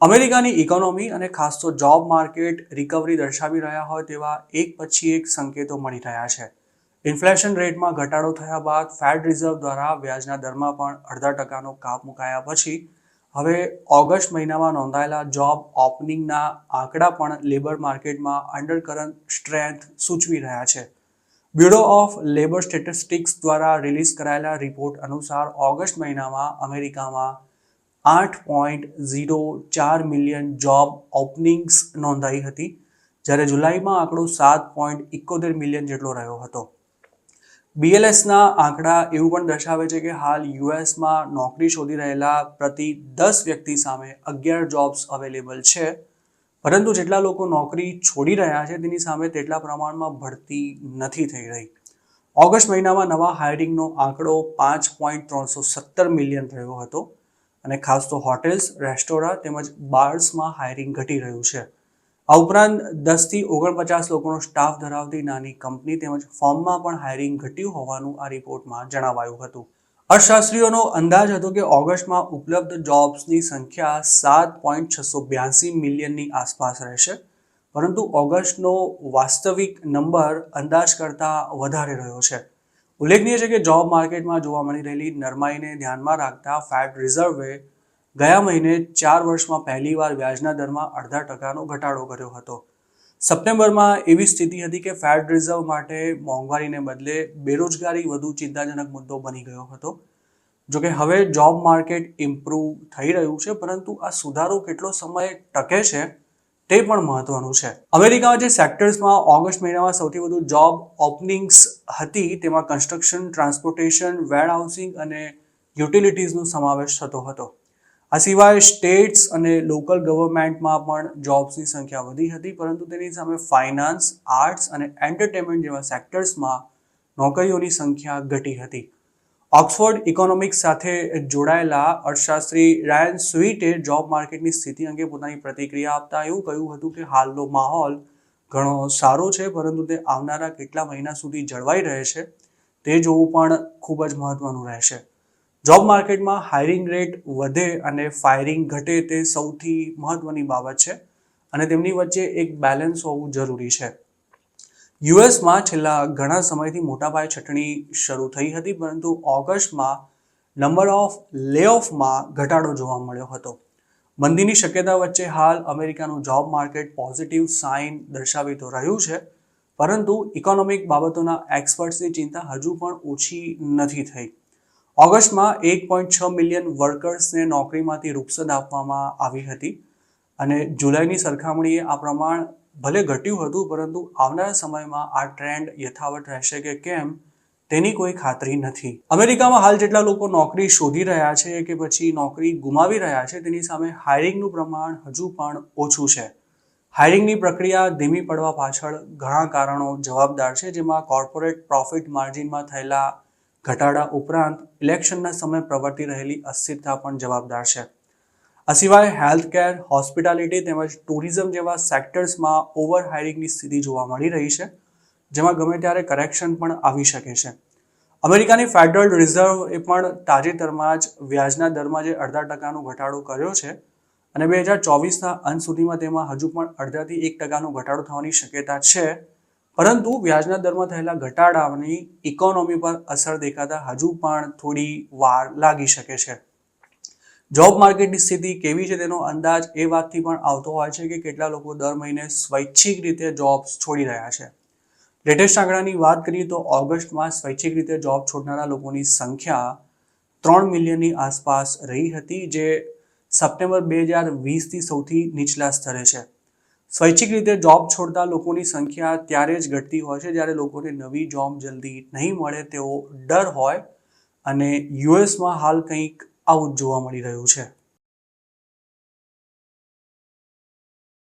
અમેરિકાની ઇકોનોમી અને ખાસ તો જોબ માર્કેટ રિકવરી દર્શાવી રહ્યા હોય તેવા એક પછી એક સંકેતો મળી રહ્યા છે. ઇન્ફ્લેશન રેટમાં ઘટાડો થયા બાદ ફેડ રિઝર્વ દ્વારા વ્યાજના દરમાં પણ અડધા ટકાનો કાપ મુકાયા પછી હવે ઓગસ્ટ મહિનામાં નોંધાયેલા જોબ ઓપનિંગના આંકડા પણ લેબર માર્કેટમાં અંડરકરન્ટ સ્ટ્રેન્થ સૂચવી રહ્યા છે. બ્યુરો ઓફ લેબર સ્ટેટિસ્ટિક્સ દ્વારા રિલીઝ કરાયેલા રિપોર્ટ અનુસાર ઓગસ્ટ મહિનામાં અમેરિકામાં 8.04 મિલિયન જોબ ઓપનિંગ્સ નોંધાઈ હતી, જ્યારે જુલાઈમાં આંકડો 7.71 મિલિયન જેટલો રહ્યો હતો. BLSના આંકડા એવું પણ દર્શાવે છે કે હાલ યુએસમાં નોકરી શોધી રહેલા પ્રતિ 10 વ્યક્તિ સામે 11 જોબ્સ અવેલેબલ છે, પરંતુ જેટલા લોકો નોકરી છોડી રહ્યા છે તેની સામે તેટલા પ્રમાણમાં ભરતી નથી થઈ રહી. ઓગસ્ટ મહિનામાં નવા હાયરિંગનો આંકડો 5.317 મિલિયન રહ્યો હતો અને ખાસ તો હોટેલ્સ, રેસ્ટોરાં તેમજ બાર્સમાં હાયરિંગ ઘટી રહ્યું છે. આ ઉપરાંત 10થી 49 લોકોનો સ્ટાફ ધરાવતી નાની કંપની તેમજ ફર્મમાં પણ હાયરિંગ ઘટ્યું હોવાનું આ રિપોર્ટમાં જણાવાયું હતું. અર્થશાસ્ત્રીઓનો અંદાજ હતો કે ઓગસ્ટમાં ઉપલબ્ધ જોબ્સની સંખ્યા 7.682 મિલિયનની આસપાસ રહેશે, પરંતુ ઓગસ્ટનો વાસ્તવિક નંબર અંદાજ કરતાં વધારે રહ્યો છે. ઉલ્લેખનીય છે કે જોબ માર્કેટમાં જોવા મળી રહેલી નરમાઈને ધ્યાનમાં રાખતા ફેડ રિઝર્વે ગયા મહિને 4 વર્ષમાં પહેલીવાર વ્યાજના દરમાં અડધા ટકાનો ઘટાડો કર્યો હતો. સપ્ટેમ્બરમાં એવી સ્થિતિ હતી કે ફેડ રિઝર્વ માટે મોંઘવારીને બદલે બેરોજગારી વધુ ચિંતાજનક મુદ્દો બની ગયો હતો. જોકે હવે જોબ માર્કેટ ઇમ્પ્રૂવ થઈ રહ્યું છે, પરંતુ આ સુધારો કેટલો સમય ટકે છે તે પણ મહત્વનું છે. અમેરિકામાં જે સેક્ટર્સમાં ઓગસ્ટ મહિનામાં સૌથી વધુ જોબ ઓપનિંગ્સ હતી તેમાં કન્સ્ટ્રક્શન, ટ્રાન્સપોર્ટેશન, વેરહાઉસિંગ અને યુટિલિટીઝનો સમાવેશ થતો હતો. આ સિવાય સ્ટેટ્સ અને લોકલ ગવર્મેન્ટમાં પણ જોબ્સની સંખ્યા વધી હતી, પરંતુ તેની સામે ફાઇનાન્સ, આર્ટ્સ અને એન્ટરટેનમેન્ટ જેવા સેક્ટર્સમાં નોકરીઓની સંખ્યા ઘટી હતી. ઓક્સફોર્ડ ઇકોનોમિક્સ સાથે જોડાયેલા અર્થશાસ્ત્રી રાયન સ્વીટે જોબ માર્કેટની સ્થિતિ અંગે પોતાની પ્રતિક્રિયા આપતા એવું કહ્યું હતું કે હાલનો માહોલ ઘણો સારો છે, પરંતુ તે આવનારા કેટલા મહિના સુધી જળવાઈ રહે છે તે જોવું પણ ખૂબ જ મહત્વનું રહેશે. જોબ માર્કેટમાં હાયરિંગ રેટ વધે અને ફાયરિંગ ઘટે તે સૌથી મહત્વની બાબત છે અને તેમની વચ્ચે એક બેલેન્સ હોવું જરૂરી છે. યુએસમાં છેલ્લા ઘણા સમયથી મોટા પાયે છટણી શરૂ થઈ હતી, પરંતુ ઓગસ્ટમાં નંબર ઓફ લેઓફમાં ઘટાડો જોવા મળ્યો હતો. મંદીની શક્યતા વચ્ચે હાલ અમેરિકાનું જોબ માર્કેટ પોઝિટિવ સાઇન દર્શાવી તો રહ્યું છે, પરંતુ ઇકોનોમિક બાબતોના એક્સપર્ટ્સની ચિંતા હજુ પણ ઓછી નથી થઈ. ઓગસ્ટમાં 1.6 મિલિયન વર્કર્સને નોકરીમાંથી રૂખસદ આપવામાં આવી હતી અને જુલાઈની સરખામણીએ આ પ્રમાણ ભલે ઘટ્યું હતું, પરંતુ આવનારા સમયમાં આ ટ્રેન્ડ યથાવત રહેશે કે કેમ તેની કોઈ ખાતરી નથી. અમેરિકામાં હાલ જેટલા લોકો નોકરી શોધી રહ્યા છે કે પછી નોકરી ગુમાવી રહ્યા છે તેની સામે હાયરિંગનું પ્રમાણ હજુ પણ ઓછું છે. હાયરિંગની પ્રક્રિયા ધીમી પડવા પાછળ ઘણા કારણો જવાબદાર છે, જેમાં કોર્પોરેટ પ્રોફિટ માર્જિનમાં થયેલા ઘટાડા ઉપરાંત ઇલેક્શનના સમયે પ્રવર્તી રહેલી અસ્થિરતા પણ જવાબદાર છે. આ સિવાય હેલ્થકેર, હોસ્પિટાલિટી તેમજ ટુરિઝમ જેવા સેક્ટર્સમાં ઓવર હાયરિંગની સ્થિતિ જોવા મળી રહી છે, જેમાં ગમે ત્યારે કરેક્શન પણ આવી શકે છે. અમેરિકાની ફેડરલ રિઝર્વે પણ તાજેતરમાં જ વ્યાજના દરમાં જે અડધા ટકાનો ઘટાડો કર્યો છે અને 2024ના અંત સુધીમાં તેમાં હજુ પણ અડધાથી 1% ઘટાડો થવાની શક્યતા છે, પરંતુ વ્યાજના દરમાં થયેલા ઘટાડાની ઇકોનોમી પર અસર દેખાતા હજુ પણ થોડી વાર લાગી શકે છે. જોબ માર્કેટની સ્થિતિ કેવી છે તેનો અંદાજ એ વાતથી પણ આવતો હોય છે કે કેટલા લોકો દર મહિને સ્વૈચ્છિક રીતે જોબ્સ છોડી રહ્યા છે. લેટેસ્ટ આંકડાની વાત કરીએ તો ઓગસ્ટમાં સ્વૈચ્છિક રીતે જોબ છોડનારા લોકોની સંખ્યા 3 મિલિયનની આસપાસ રહી હતી, જે સપ્ટેમ્બર 2020થી સૌથી નીચલા સ્તરે છે. સ્વૈચ્છિક રીતે જોબ છોડતા લોકોની સંખ્યા ત્યારે જ ઘટતી હોય છે જ્યારે લોકોને નવી જોબ જલ્દી નહીં મળે તેવો ડર હોય, અને યુએસમાં હાલ કંઈક આવું જ જોવા મળી રહ્યું છે.